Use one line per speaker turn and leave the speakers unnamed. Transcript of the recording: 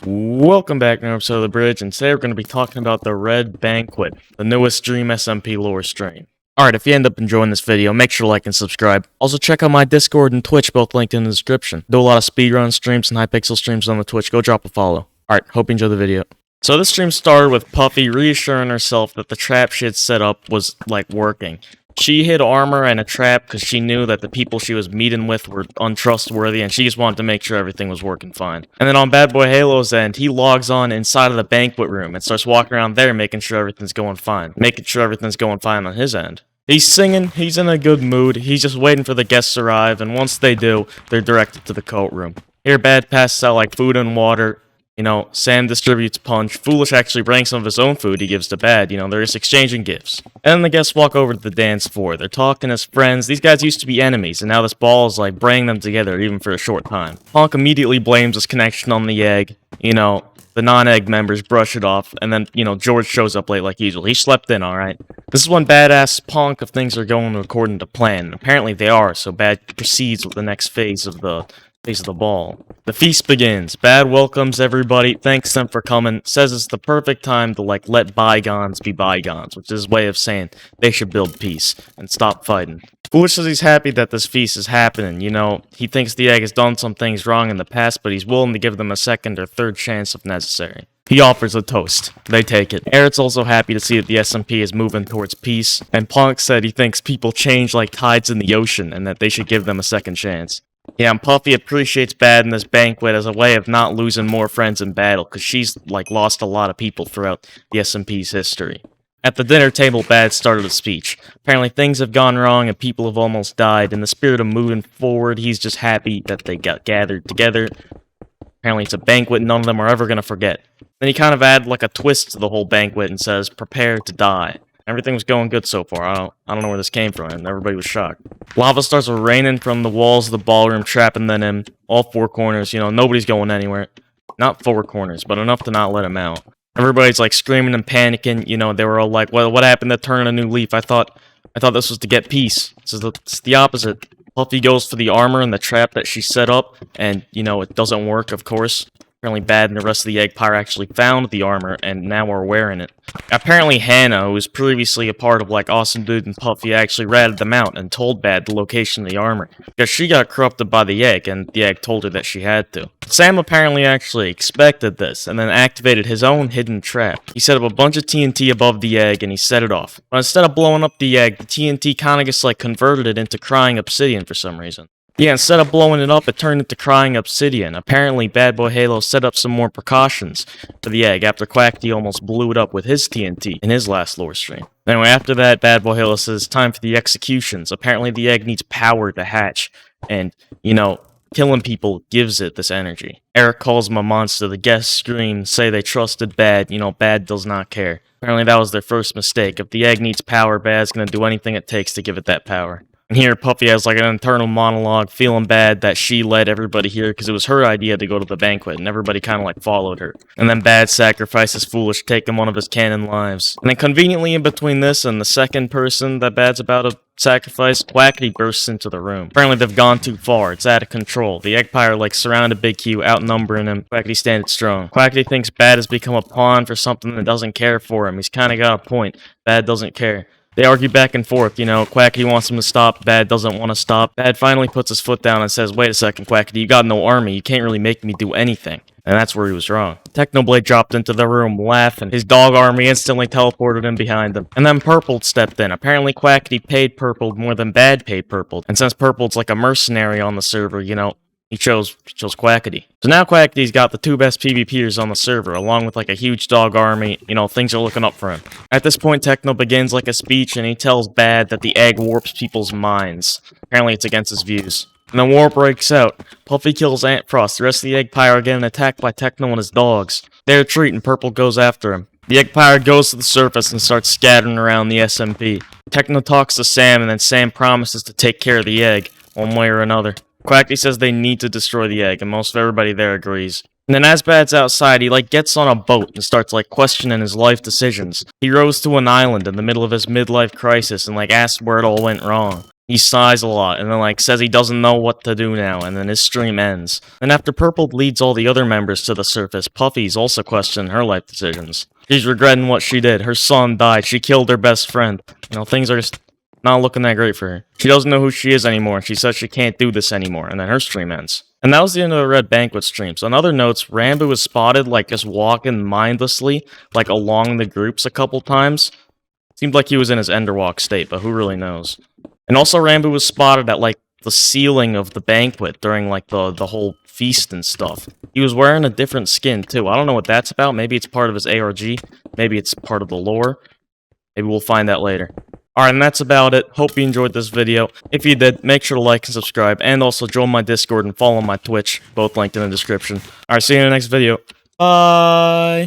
Welcome back to another episode of The Bridge, and today we're going to be talking about the Red Banquet, the newest Dream SMP lore stream. Alright, if you end up enjoying this video, make sure to like and subscribe. Also check out my Discord and Twitch, both linked in the description. Do a lot of speedrun streams and Hypixel streams on the Twitch, go drop a follow. Alright, hope you enjoy the video. So this stream started with Puffy reassuring herself that the trap she had set up was, working. She hid armor and a trap because she knew that the people she was meeting with were untrustworthy, and she just wanted to make sure everything was working fine. And then on Badboyhalo's end, he logs on inside of the banquet room and starts walking around there making sure everything's going fine. Making sure everything's going fine on his end. He's singing, he's in a good mood, he's just waiting for the guests to arrive, and once they do, they're directed to the cult room. Here Bad passes out food and water. Sam distributes punch. Foolish actually brings some of his own food he gives to Bad. They're just exchanging gifts. And then the guests walk over to the dance floor. They're talking as friends. These guys used to be enemies, and now this ball is bringing them together, even for a short time. Honk immediately blames his connection on the egg. The non-egg members brush it off, and then, George shows up late like usual. He slept in, alright? This is when Bad asks Ponk if things are going according to plan, and apparently they are, so Bad proceeds with the next phase of the ball. The feast begins. Bad welcomes everybody, thanks them for coming, says it's the perfect time to let bygones be bygones, which is his way of saying they should build peace and stop fighting. Foolish says he's happy that this feast is happening. He thinks the egg has done some things wrong in the past, but he's willing to give them a second or third chance if necessary. He offers a toast. They take it. Eric's also happy to see that the SMP is moving towards peace, and Ponk said he thinks people change like tides in the ocean and that they should give them a second chance. Yeah, and Puffy appreciates Bad in this banquet as a way of not losing more friends in battle, because she's, lost a lot of people throughout the SMP's history. At the dinner table, Bad started a speech. Apparently things have gone wrong and people have almost died. In the spirit of moving forward, he's just happy that they got gathered together. Apparently it's a banquet none of them are ever going to forget. Then he kind of added, a twist to the whole banquet and says, "Prepare to die." Everything was going good so far. I don't know where this came from, and everybody was shocked. Lava starts raining from the walls of the ballroom, trapping them in all four corners. Nobody's going anywhere. Not four corners, but enough to not let him out. Everybody's screaming and panicking. They were all what happened to turn a new leaf? I thought this was to get peace. It's the opposite. Puffy goes for the armor and the trap that she set up, and it doesn't work, of course. Apparently Bad and the rest of the Egg Pyre actually found the armor and now are wearing it. Apparently Hannah, who was previously a part of Awesome Dude and Puffy, actually ratted them out and told Bad the location of the armor, because she got corrupted by the egg and the egg told her that she had to. Sam apparently actually expected this and then activated his own hidden trap. He set up a bunch of TNT above the egg and he set it off. But instead of blowing up the egg, the TNT kinda just converted it into crying obsidian for some reason. Yeah, instead of blowing it up, it turned into crying obsidian. Apparently, Badboyhalo set up some more precautions for the egg after Quackity almost blew it up with his TNT in his last lore stream. Anyway, after that, Badboyhalo says, "Time for the executions." Apparently, the egg needs power to hatch, and, killing people gives it this energy. Eric calls him a monster, the guests scream, say they trusted Bad, Bad does not care. Apparently, that was their first mistake. If the egg needs power, Bad's gonna do anything it takes to give it that power. And here, Puffy has an internal monologue, feeling bad that she led everybody here because it was her idea to go to the banquet, and everybody kind of followed her. And then Bad sacrifices Foolish, taking one of his canon lives. And then conveniently in between this and the second person that Bad's about to sacrifice, Quackity bursts into the room. Apparently they've gone too far, it's out of control. The Egg Pyre surrounded Big Q, outnumbering him. Quackity stands strong. Quackity thinks Bad has become a pawn for something that doesn't care for him. He's kind of got a point. Bad doesn't care. They argue back and forth, Quackity wants him to stop, Bad doesn't want to stop. Bad finally puts his foot down and says, "Wait a second, Quackity, you got no army, you can't really make me do anything." And that's where he was wrong. Technoblade dropped into the room, laughing. His dog army instantly teleported in behind them. And then Purple stepped in. Apparently Quackity paid Purple more than Bad paid Purple. And since Purple's a mercenary on the server, he chose Quackity. So now Quackity's got the two best PvPers on the server, along with a huge dog army. Things are looking up for him. At this point, Techno begins a speech, and he tells Bad that the egg warps people's minds. Apparently it's against his views. And then war breaks out. Puffy kills Antfrost. The rest of the Egg Pyre are getting attacked by Techno and his dogs. They retreat, and Purple goes after him. The Egg Pyre goes to the surface and starts scattering around the SMP. Techno talks to Sam, and then Sam promises to take care of the egg, one way or another. Quackity says they need to destroy the egg, and most of everybody there agrees. And then as Bad's outside, he gets on a boat and starts questioning his life decisions. He rose to an island in the middle of his midlife crisis and asks where it all went wrong. He sighs a lot, and then, like, says he doesn't know what to do now, and then his stream ends. And after Purple leads all the other members to the surface, Puffy's also questioning her life decisions. She's regretting what she did. Her son died. She killed her best friend. You know, things are just not looking that great for her. She doesn't know who she is anymore. She says she can't do this anymore, and then her stream ends. And that was the end of the Red Banquet streams. On other notes, Ranboo was spotted, like, just walking mindlessly, like, along the groups a couple times. Seemed like he was in his Enderwalk state, but who really knows? And also Ranboo was spotted at, like, the ceiling of the banquet during, like, the whole feast and stuff. He was wearing a different skin, too. I don't know what that's about. Maybe it's part of his ARG. Maybe it's part of the lore. Maybe we'll find out later. Alright, and that's about it. Hope you enjoyed this video. If you did, make sure to like and subscribe, and also join my Discord and follow my Twitch, both linked in the description. Alright, see you in the next video. Bye!